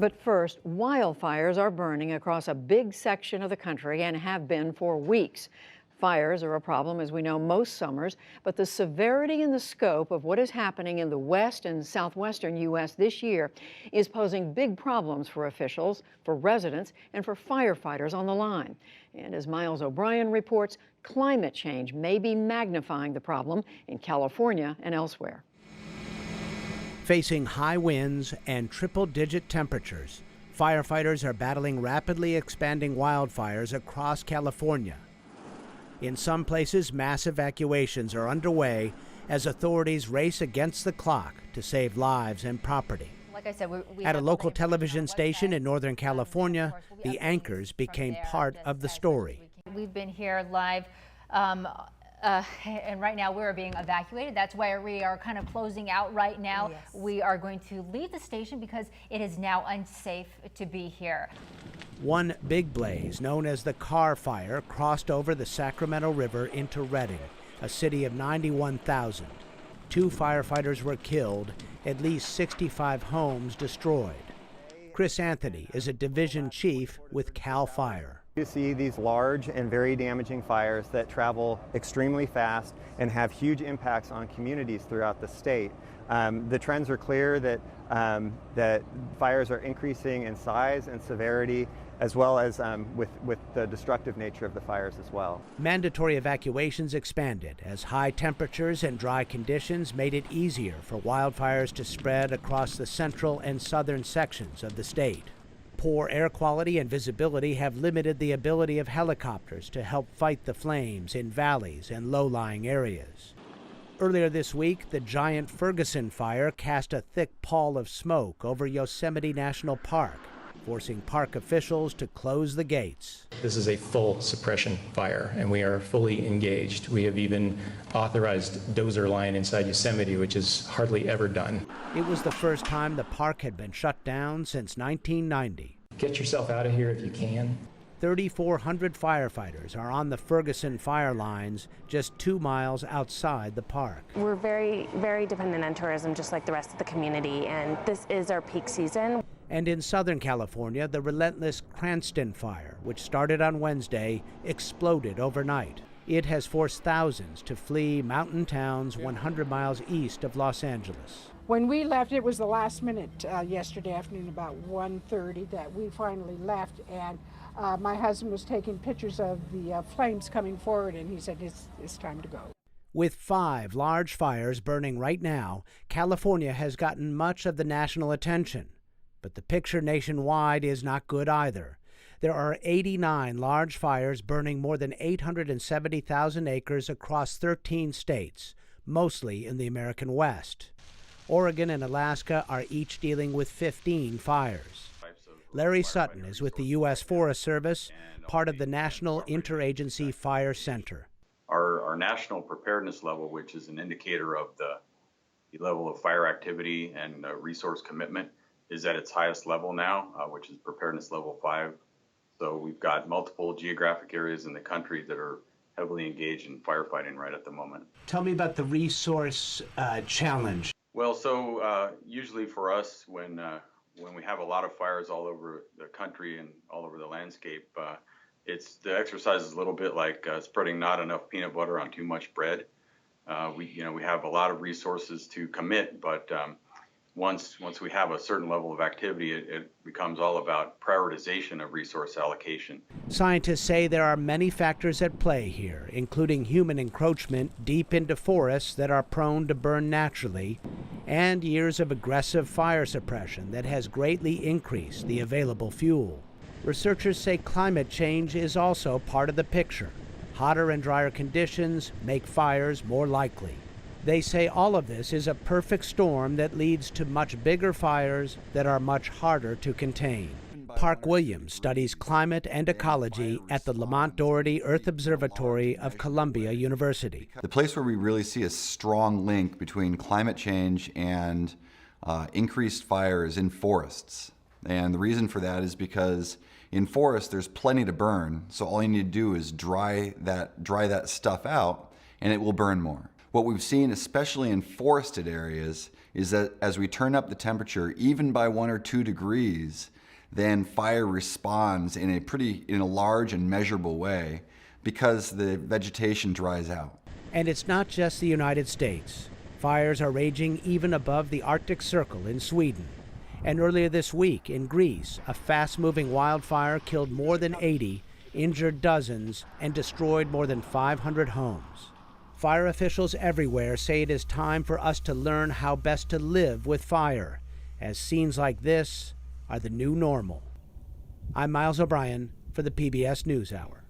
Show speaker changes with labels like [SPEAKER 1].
[SPEAKER 1] But first, wildfires are burning across a big section of the country and have been for weeks. Fires are a problem, as we know, most summers, but the severity and the scope of what is happening in the west and southwestern U.S. this year is posing big problems for officials, for residents, and for firefighters on the line. And as Miles O'Brien reports, climate change may be magnifying the problem in California and elsewhere.
[SPEAKER 2] Facing high winds and triple-digit temperatures, firefighters are battling rapidly expanding wildfires across California. In some places, mass evacuations are underway as authorities race against the clock to save lives and property.
[SPEAKER 3] Like I said, we
[SPEAKER 2] At a local television station in Northern California, the anchors became part of the story.
[SPEAKER 3] We've been here live, and right now we're being evacuated. That's why we are kind of closing out right now. Yes. We are going to leave the station because it is now unsafe to be here.
[SPEAKER 2] One big blaze, known as the Carr Fire, crossed over the Sacramento River into Redding, a city of 91,000. 2 firefighters were killed, at least 65 homes destroyed. Chris Anthony is a division chief with CAL FIRE.
[SPEAKER 4] You see these large and very damaging fires that travel extremely fast and have huge impacts on communities throughout the state. The trends are clear that fires are increasing in size and severity, as well as with the destructive nature of the fires as well.
[SPEAKER 2] Mandatory evacuations expanded as high temperatures and dry conditions made it easier for wildfires to spread across the central and southern sections of the state. Poor air quality and visibility have limited the ability of helicopters to help fight the flames in valleys and low-lying areas. Earlier this week, the giant Ferguson fire cast a thick pall of smoke over Yosemite National Park, forcing park officials to close the gates.
[SPEAKER 5] This is a full suppression fire, and we are fully engaged. We have even authorized dozer line inside Yosemite, which is hardly ever done.
[SPEAKER 2] It was the first time the park had been shut down since 1990.
[SPEAKER 5] Get yourself out of here if you can.
[SPEAKER 2] 3,400 firefighters are on the Ferguson fire lines just 2 miles outside the park.
[SPEAKER 6] We're very, very dependent on tourism, just like the rest of the community, and this is our peak season.
[SPEAKER 2] And in Southern California, the relentless Cranston fire, which started on Wednesday, exploded overnight. It has forced thousands to flee mountain towns 100 miles east of Los Angeles.
[SPEAKER 7] When we left, it was the last minute yesterday afternoon, about 1:30, that we finally left, and my husband was taking pictures of the flames coming forward, and he said, it's time to go.
[SPEAKER 2] With 5 large fires burning right now, California has gotten much of the national attention. But the picture nationwide is not good either. There are 89 large fires burning more than 870,000 acres across 13 states, mostly in the American West. Oregon and Alaska are each dealing with 15 fires. Larry Sutton is with the U.S. Forest Service, part of the National Interagency Fire Center.
[SPEAKER 8] Our national preparedness level, which is an indicator of the level of fire activity and resource commitment, is at its highest level now, which is preparedness level 5. So we've got multiple geographic areas in the country that are heavily engaged in firefighting right at the moment.
[SPEAKER 2] Tell me about the resource challenge.
[SPEAKER 8] Well, so usually for us, when we have a lot of fires all over the country and all over the landscape, the exercise is a little bit like spreading not enough peanut butter on too much bread. We have a lot of resources to commit, but once we have a certain level of activity, it becomes all about prioritization of resource allocation.
[SPEAKER 2] Scientists say there are many factors at play here, including human encroachment deep into forests that are prone to burn naturally, and years of aggressive fire suppression that has greatly increased the available fuel. Researchers say climate change is also part of the picture. Hotter and drier conditions make fires more likely. They say all of this is a perfect storm that leads to much bigger fires that are much harder to contain. Park Williams studies climate and ecology at the Lamont Doherty Earth Observatory of Columbia University.
[SPEAKER 9] The place where we really see a strong link between climate change and increased fires in forests. And the reason for that is because in forests there's plenty to burn, so all you need to do is dry that stuff out and it will burn more. What we've seen, especially in forested areas, is that as we turn up the temperature, even by 1 or 2 degrees, then fire responds in a large and measurable way because the vegetation dries out.
[SPEAKER 2] And it's not just the United States. Fires are raging even above the Arctic Circle in Sweden. And earlier this week in Greece, a fast-moving wildfire killed more than 80, injured dozens, and destroyed more than 500 homes. Fire officials everywhere say it is time for us to learn how best to live with fire, as scenes like this are the new normal. I'm Miles O'Brien for the PBS NewsHour.